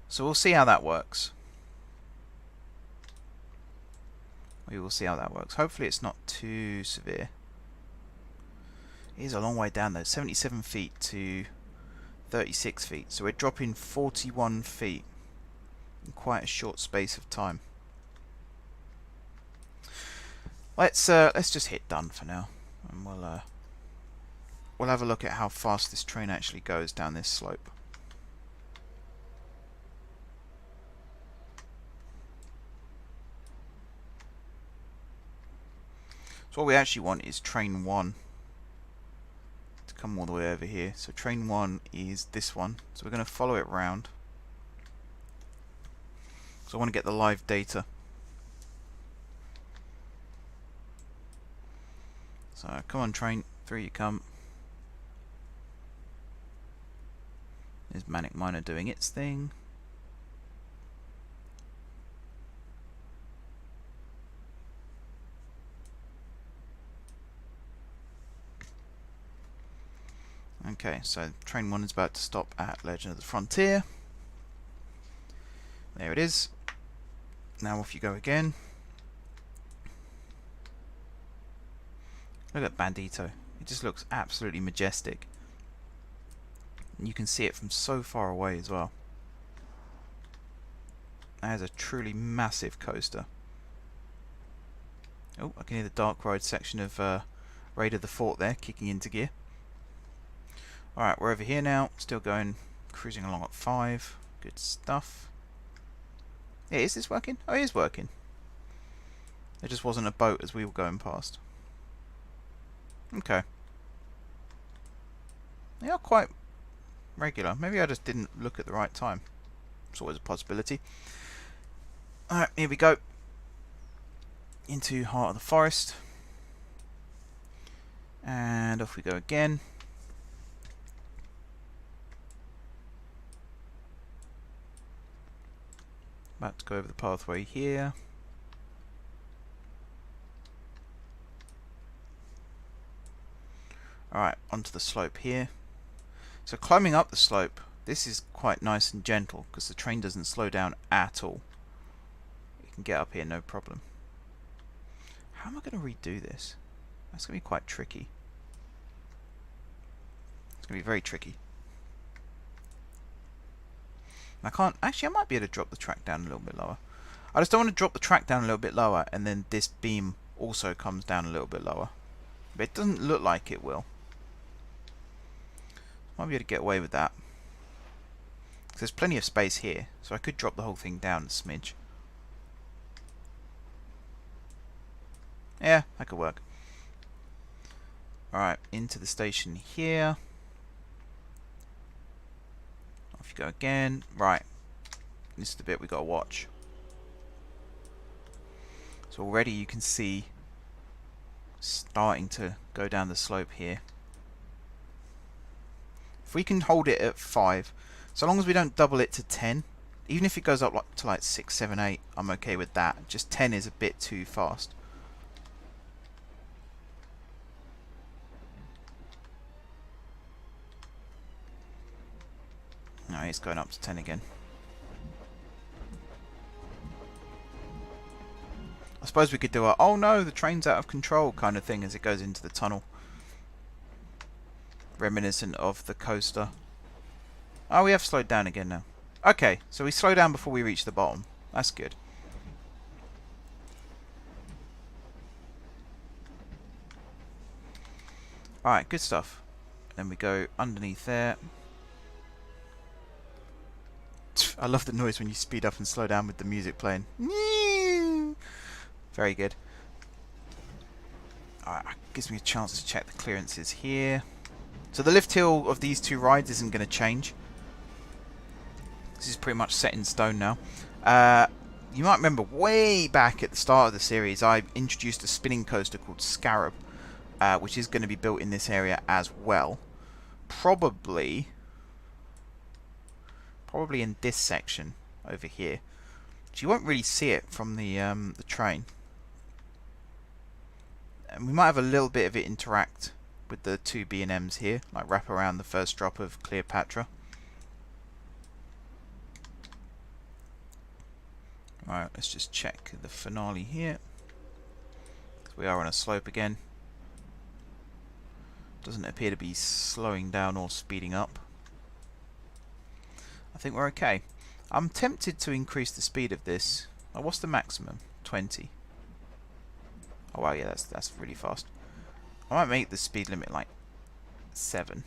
So we'll see how that works. We will see how that works. Hopefully it's not too severe. It is a long way down though, 77 feet to 36 feet. So we're dropping 41 feet in quite a short space of time. Let's just hit done for now, and we'll have a look at how fast this train actually goes down this slope. So what we actually want is train 1 to come all the way over here. So train 1 is this one. So we're going to follow it round. So I want to get the live data. So come on train, through you come. There's Manic Miner doing its thing. Okay, so train 1 is about to stop at Legend of the Frontier. There it is. Now off you go again. Look at Bandito. It just looks absolutely majestic. And you can see it from so far away as well. That is a truly massive coaster. Oh, I can hear the Dark Ride section of Raid of the Fort there kicking into gear. Alright, we're over here now, still going, cruising along at 5. Good stuff. Yeah, is this working? Oh, it is working. There just wasn't a boat as we were going past. Okay. They are quite regular. Maybe I just didn't look at the right time. It's always a possibility. Alright, here we go. Into Heart of the Forest. And off we go again. About to go over the pathway here. Alright, onto the slope here. So climbing up the slope, this is quite nice and gentle because the train doesn't slow down at all. You can get up here no problem. How am I going to redo this? That's going to be quite tricky. It's going to be very tricky. I can't... Actually, I might be able to drop the track down a little bit lower. I just don't want to drop the track down a little bit lower and then this beam also comes down a little bit lower. But it doesn't look like it will. Might be able to get away with that. There's plenty of space here, so I could drop the whole thing down a smidge. Yeah, that could work. Alright, into the station here. Off you go again. Right. This is the bit we got to watch. So already you can see starting to go down the slope here. If we can hold it at 5, so long as we don't double it to 10, even if it goes up to like 6, 7, 8, I'm okay with that. Just 10 is a bit too fast. No, it's going up to 10 again. I suppose we could do a, oh no, the train's out of control kind of thing as it goes into the tunnel. Reminiscent of the coaster. Oh, we have slowed down again now. Okay, so we slow down before we reach the bottom. That's good. Alright, good stuff. Then we go underneath there. I love the noise when you speed up and slow down with the music playing. Very good. Alright, gives me a chance to check the clearances here. So the lift hill of these two rides isn't going to change. This is pretty much set in stone now. You might remember way back at the start of the series I introduced a spinning coaster called Scarab, which is going to be built in this area as well. Probably in this section over here. So you won't really see it from the train. And we might have a little bit of it interact with the two B&Ms here, like wrap around the first drop of Cleopatra. Alright, let's just check the finale here. We are on a slope again. Doesn't appear to be slowing down or speeding up. I think we're okay. I'm tempted to increase the speed of this. Oh, what's the maximum? 20. Oh wow, yeah, that's really fast. I might make the speed limit like 7.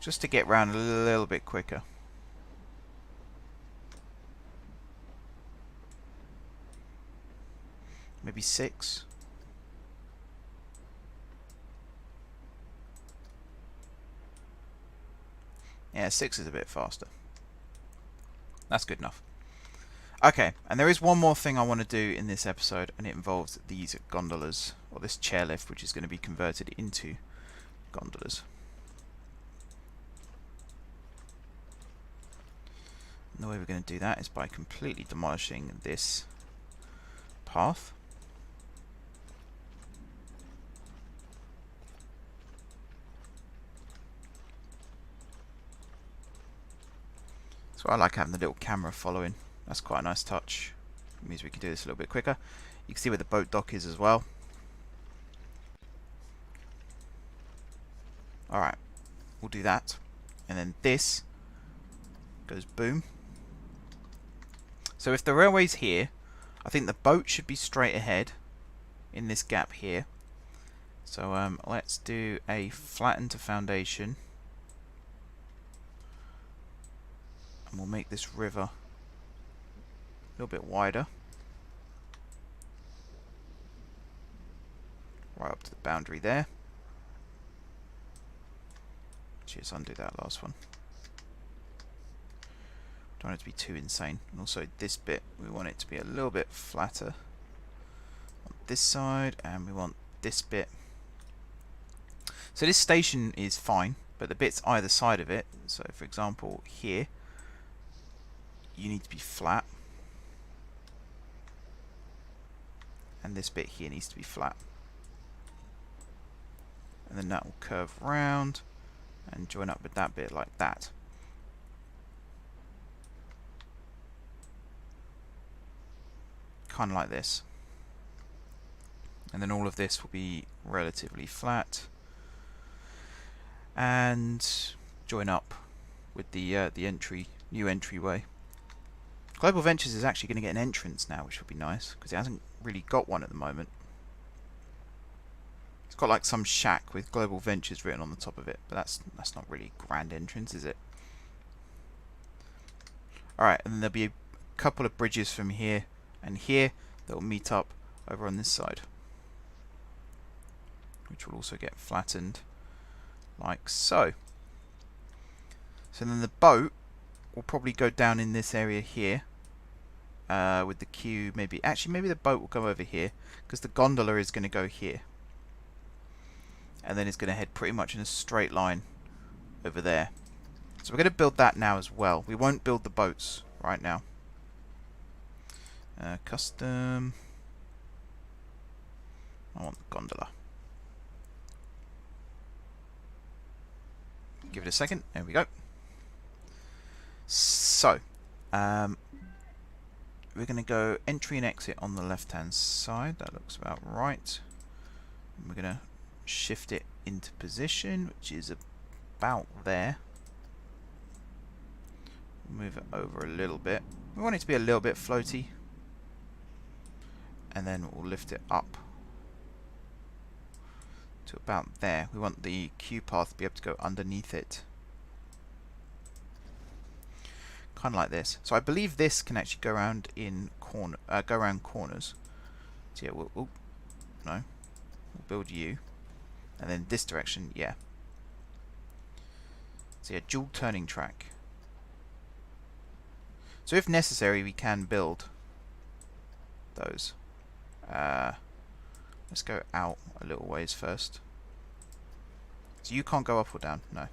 Just to get round a little bit quicker. Maybe 6. Yeah, 6 is a bit faster. That's good enough. Okay, and there is one more thing I want to do in this episode, and it involves these gondolas, or this chairlift, which is going to be converted into gondolas. And the way we're going to do that is by completely demolishing this path. So I like having the little camera following. That's quite a nice touch. It means we can do this a little bit quicker. You can see where the boat dock is as well. Alright, we'll do that. And then this goes boom. So if the railway's here, I think the boat should be straight ahead in this gap here. So let's do a flatten to foundation. And we'll make this river a little bit wider. Right up to the boundary there. Let's undo that last one. Don't want it to be too insane. And also this bit, we want it to be a little bit flatter on this side, and we want this bit. So this station is fine, but the bits either side of it, so for example here, you need to be flat, and this bit here needs to be flat, and then that will curve round and join up with that bit like that. Kind of like this, and then all of this will be relatively flat and join up with the new entryway. Global Ventures is actually going to get an entrance now, which would be nice, because it hasn't really got one at the moment. It's got like some shack with Global Ventures written on the top of it, but that's not really a grand entrance, is it? Alright, and then there'll be a couple of bridges from here and here that will meet up over on this side, which will also get flattened like so. So then the boat will probably go down in this area here, with the queue maybe the boat will go over here, because the gondola is going to go here, and then it's going to head pretty much in a straight line over there. So we're going to build that now as well. We won't build the boats right now. Custom, I want the gondola. Give it a second. There we go. So we're going to go entry and exit on the left hand side. That looks about right. And we're going to shift it into position, which is about there. Move it over a little bit. We want it to be a little bit floaty, and then we'll lift it up to about there. We want the queue path to be able to go underneath it, kind of like this. So I believe this can actually go around go around corners. So yeah, we'll build you, and then this direction, yeah. So yeah, dual turning track. So if necessary, we can build those. Let's go out a little ways first. So you can't go up or down, no.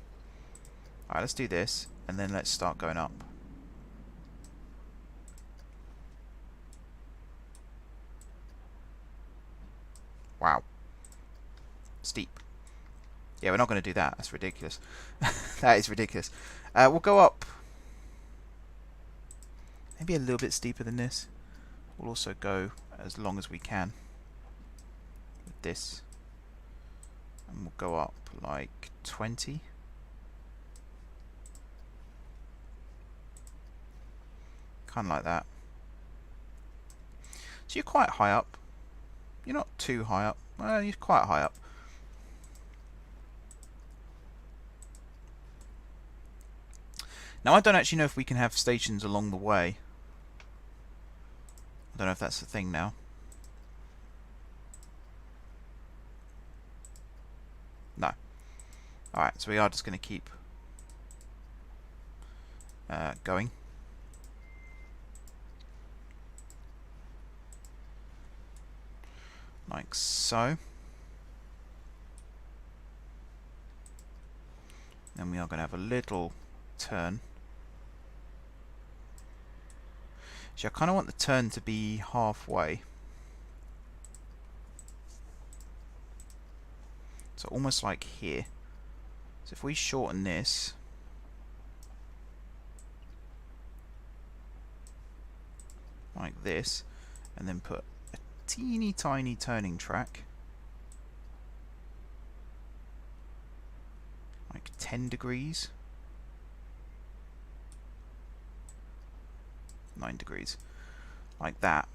Alright, let's do this, and then let's start going up. Wow. Steep. Yeah, we're not going to do that. That's ridiculous. That is ridiculous. We'll go up maybe a little bit steeper than this. We'll also go as long as we can with this, and we'll go up like 20. Kind of like that. So you're quite high up. You're not too high up. Well, you're quite high up. Now I don't actually know if we can have stations along the way. I don't know if that's the thing now. No. Alright, so we are just going to keep going. Like so. Then we are going to have a little turn. So I kind of want the turn to be halfway. So almost like here. So if we shorten this, like this, and then put a teeny tiny turning track, like 10 degrees, 9 degrees, like that.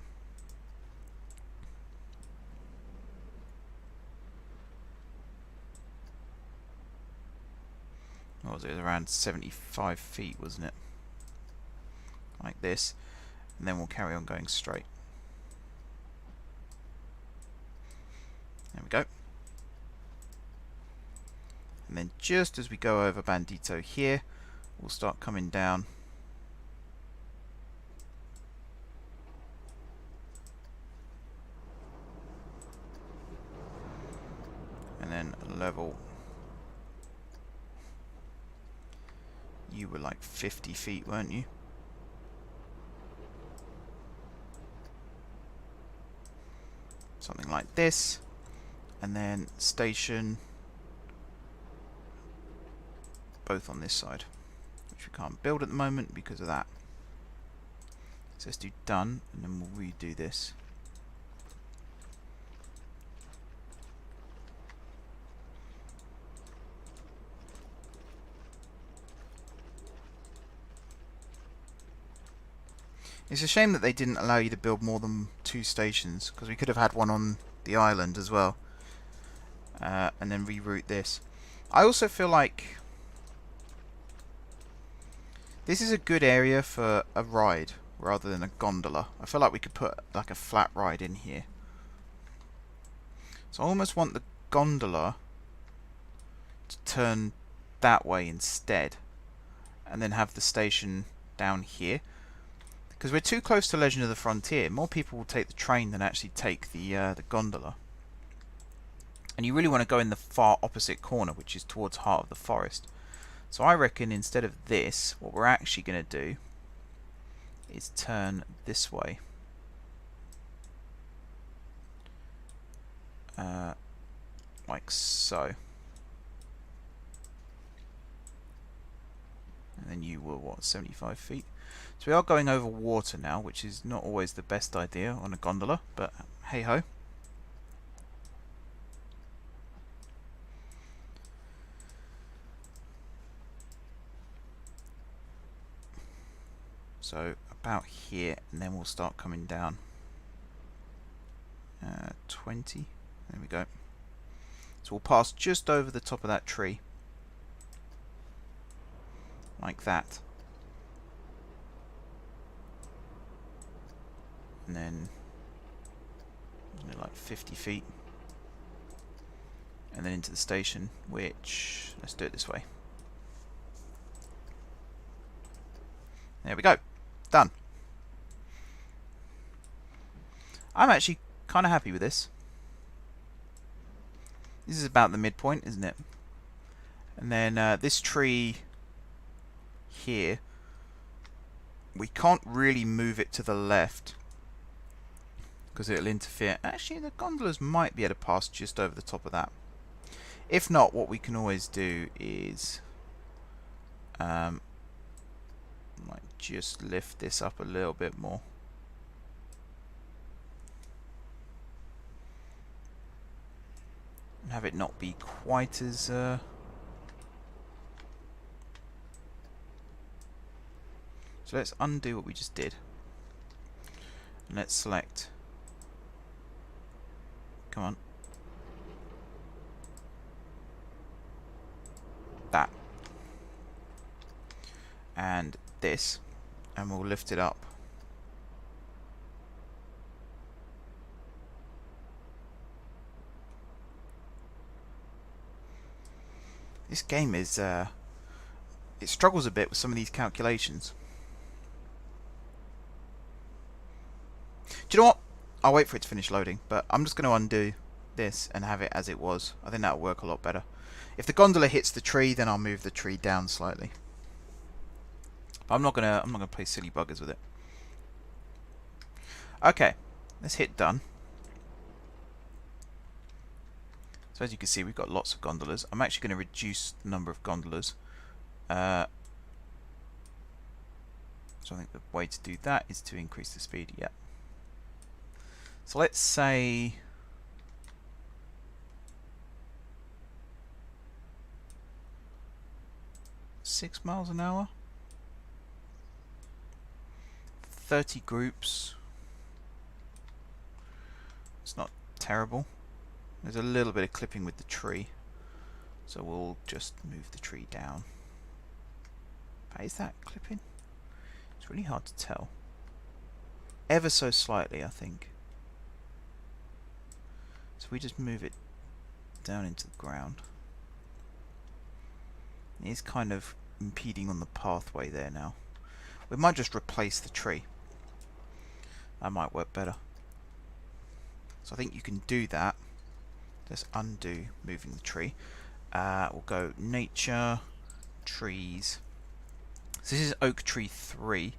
What was it? It was around 75 feet, wasn't it? Like this. And then we'll carry on going straight. There we go. And then just as we go over Bandito here, we'll start coming down. And then level. You were like 50 feet, weren't you? Something like this. And then station both on this side, which we can't build at the moment because of that. So let's do done, and then we'll redo this. It's a shame that they didn't allow you to build more than 2 stations, because we could have had one on the island as well, and then reroute this. I also feel like this is a good area for a ride rather than a gondola. I feel like we could put like a flat ride in here. So I almost want the gondola to turn that way instead, and then have the station down here. Because we're too close to Legend of the Frontier. More people will take the train than actually take the gondola. And you really want to go in the far opposite corner, which is towards Heart of the Forest. So I reckon instead of this, what we're actually going to do is turn this way. Like so. And then you were, what, 75 feet? So we are going over water now, which is not always the best idea on a gondola, but hey ho. So about here, and then we'll start coming down. 20, there we go. So we'll pass just over the top of that tree. Like that. And then like 50 feet, and then into the station, which, let's do it this way. There we go, done. I'm actually kind of happy with this. This is about the midpoint, isn't it? And then this tree here, we can't really move it to the left because it'll interfere. Actually, the gondolas might be able to pass just over the top of that. If not, what we can always do is like just lift this up a little bit more. And have it not be quite as... So let's undo what we just did. And let's select... Come on. That. And this. And we'll lift it up. This game is... it struggles a bit with some of these calculations. Do you know what? I'll wait for it to finish loading, but I'm just going to undo this and have it as it was. I think that'll work a lot better. If the gondola hits the tree, then I'll move the tree down slightly. But I'm not gonna play silly buggers with it. Okay, let's hit done. So as you can see, we've got lots of gondolas. I'm actually going to reduce the number of gondolas. So I think the way to do that is to increase the speed. Yeah. So let's say 6 miles an hour. 30 groups. It's not terrible. There's a little bit of clipping with the tree, so we'll just move the tree down. Is that clipping? It's really hard to tell. Ever so slightly, I think. So we just move it down into the ground. It is kind of impeding on the pathway there now. We might just replace the tree. That might work better. So I think you can do that. Let's undo moving the tree. We'll go nature, trees. So this is oak tree 3.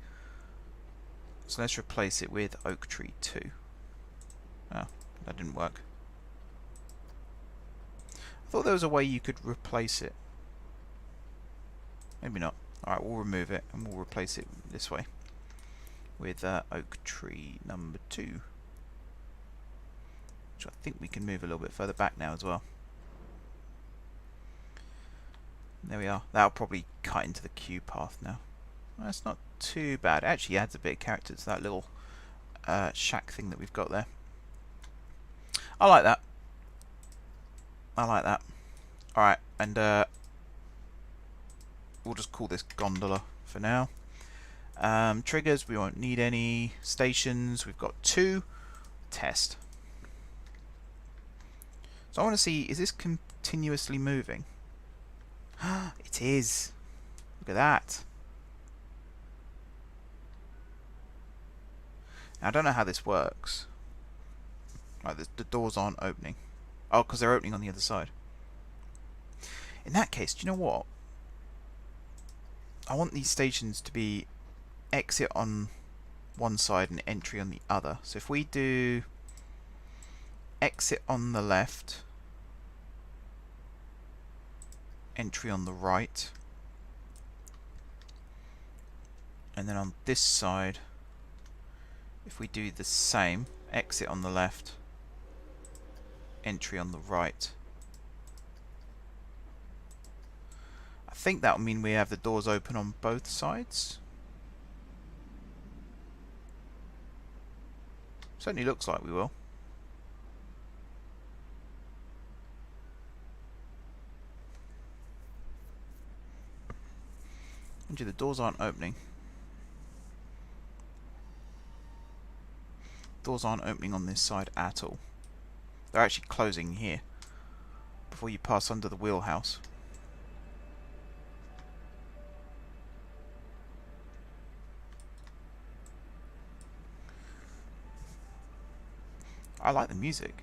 So let's replace it with oak tree 2. Oh, that didn't work. I thought there was a way you could replace it. Maybe not. Alright, we'll remove it and we'll replace it this way with oak tree number 2. Which I think we can move a little bit further back now as well. There we are. That'll probably cut into the queue path now. Well, that's not too bad. It actually adds a bit of character to that little shack thing that we've got there. I like that. I like that. Alright, and we'll just call this gondola for now. Triggers, we won't need any. Stations, we've got 2. Test. So I want to see, is this continuously moving? It is. Look at that. Now, I don't know how this works. Right, the doors aren't opening. Oh, because they're opening on the other side. In that case, do you know what? I want these stations to be exit on one side and entry on the other. So if we do exit on the left, entry on the right, and then on this side, if we do the same, exit on the left, entry on the right. I think that will mean we have the doors open on both sides. Certainly looks like we will. The doors aren't opening. Doors aren't opening on this side at all. They're actually closing here before you pass under the wheelhouse. I like the music.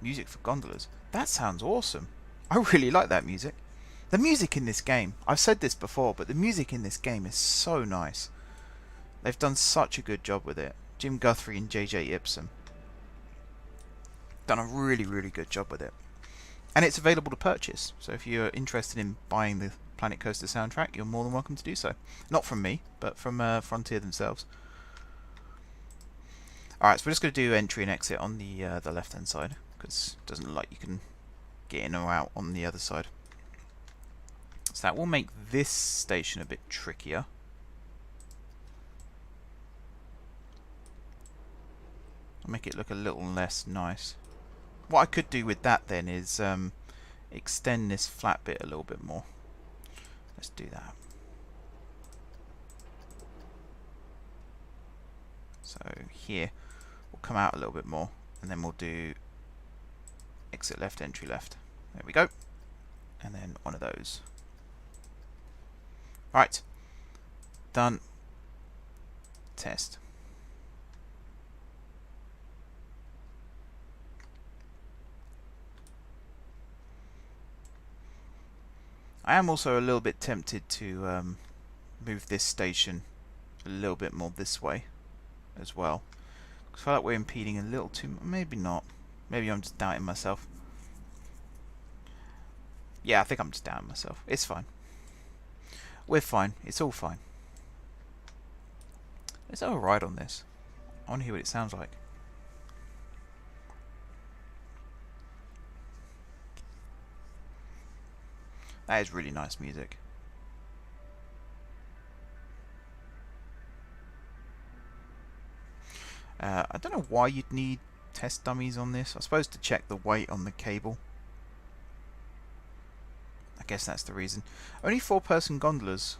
Music for gondolas. That sounds awesome. I really like that music. The music in this game, I've said this before, but the music in this game is so nice. They've done such a good job with it. Jim Guthrie and JJ Ibsen. Done a really, really good job with it. And it's available to purchase. So if you're interested in buying the Planet Coaster soundtrack, you're more than welcome to do so. Not from me, but from Frontier themselves. Alright, so we're just going to do entry and exit on the left-hand side, because it doesn't look like you can get in or out on the other side. So that will make this station a bit trickier. I'll make it look a little less nice. What I could do with that then is extend this flat bit a little bit more. Let's do that. So here we'll come out a little bit more, and then we'll do exit left, entry left. There we go. And then one of those. Right. Done. Test. I am also a little bit tempted to move this station a little bit more this way as well. I feel like we're impeding a little too much. Maybe not. Maybe I'm just doubting myself. Yeah, I think I'm just doubting myself. It's fine. We're fine. It's all fine. Let's have a ride on this. I want to hear what it sounds like. That is really nice music. I don't know why you'd need test dummies on this. I suppose to check the weight on the cable. I guess that's the reason. Only 4-person gondolas.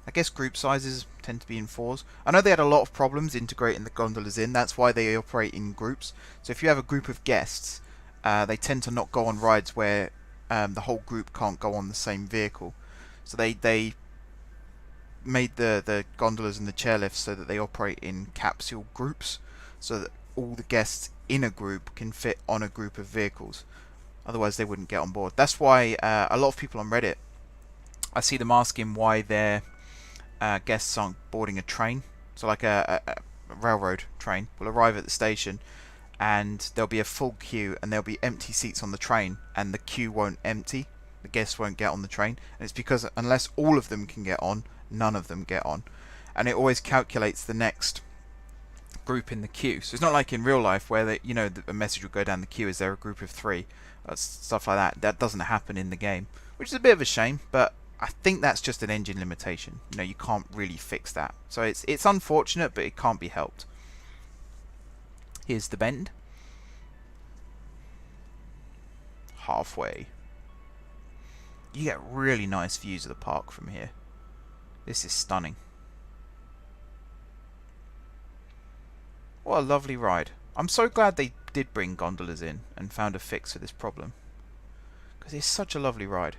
I guess group sizes tend to be in 4s. I know they had a lot of problems integrating the gondolas in. That's why they operate in groups. So if you have a group of guests, they tend to not go on rides where the whole group can't go on the same vehicle. So they made the gondolas and the chairlifts so that they operate in capsule groups, so that all the guests in a group can fit on a group of vehicles. Otherwise they wouldn't get on board. That's why a lot of people on Reddit, I see them asking why their guests aren't boarding a train. So like a railroad train will arrive at the station and there'll be a full queue and there'll be empty seats on the train and the queue won't empty. The guests won't get on the train, and it's because unless all of them can get on, none of them get on. And it always calculates the next group in the queue. So it's not like in real life where a message will go down the queue, is there a group of 3? Stuff like that. That doesn't happen in the game, which is a bit of a shame, but I think that's just an engine limitation. You can't really fix that. So it's unfortunate, but it can't be helped. Here's the bend. Halfway. You get really nice views of the park from here. This is stunning. What a lovely ride. I'm so glad they did bring gondolas in and found a fix for this problem, because it's such a lovely ride.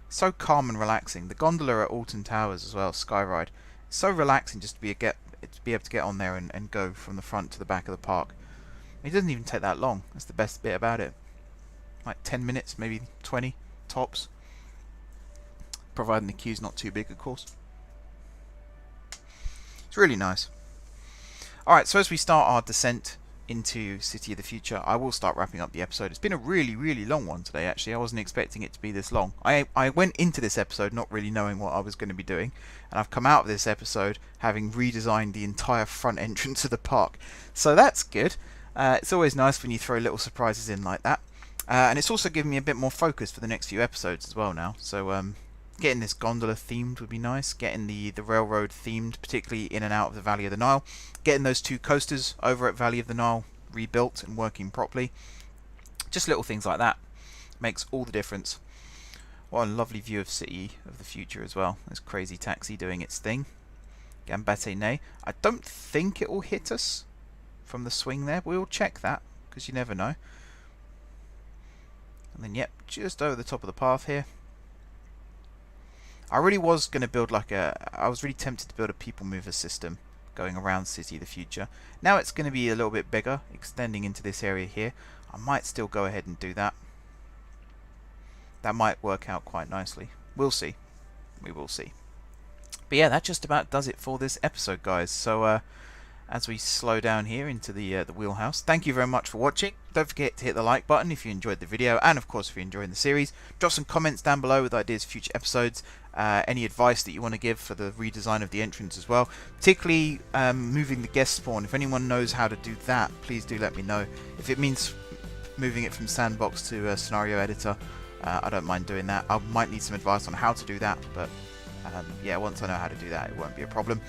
So calm and relaxing. The gondola at Alton Towers as well, Skyride. It's so relaxing just to be able to get on there and go from the front to the back of the park. It doesn't even take that long. That's the best bit about it. Like 10 minutes, maybe 20 tops. Providing the queue's not too big, of course. It's really nice. Alright, so as we start our descent into City of the Future, I will start wrapping up the episode. It's been a really, really long one today, actually. I wasn't expecting it to be this long. I went into this episode not really knowing what I was going to be doing, and I've come out of this episode having redesigned the entire front entrance of the park. So that's good. It's always nice when you throw little surprises in like that. And it's also given me a bit more focus for the next few episodes as well now. So getting this gondola themed would be nice. Getting the railroad themed, particularly in and out of the Valley of the Nile. Getting those 2 coasters over at Valley of the Nile rebuilt and working properly. Just little things like that. Makes all the difference. What a lovely view of City of the Future as well. There's Crazy Taxi doing its thing. Gambate Nay. I don't think it will hit us from the swing there. We'll check that, because you never know. And then, yep, just over the top of the path here. I really was going to build I was really tempted to build a people mover system going around City of the Future. Now it's going to be a little bit bigger, extending into this area here. I might still go ahead and do that. That might work out quite nicely. We'll see. We will see. But yeah, that just about does it for this episode, guys. So as we slow down here into the wheelhouse. Thank you very much for watching. Don't forget to hit the like button if you enjoyed the video, and of course if you're enjoying the series. Drop some comments down below with ideas for future episodes, any advice that you want to give for the redesign of the entrance as well, particularly moving the guest spawn. If anyone knows how to do that, please do let me know. If it means moving it from sandbox to a scenario editor, I don't mind doing that. I might need some advice on how to do that, but yeah, once I know how to do that, it won't be a problem.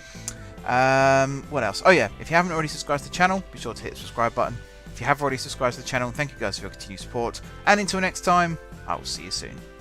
What else? Oh yeah, if you haven't already subscribed to the channel, be sure to hit the subscribe button. If you have already subscribed to the channel, thank you guys for your continued support, and until next time, I will see you soon.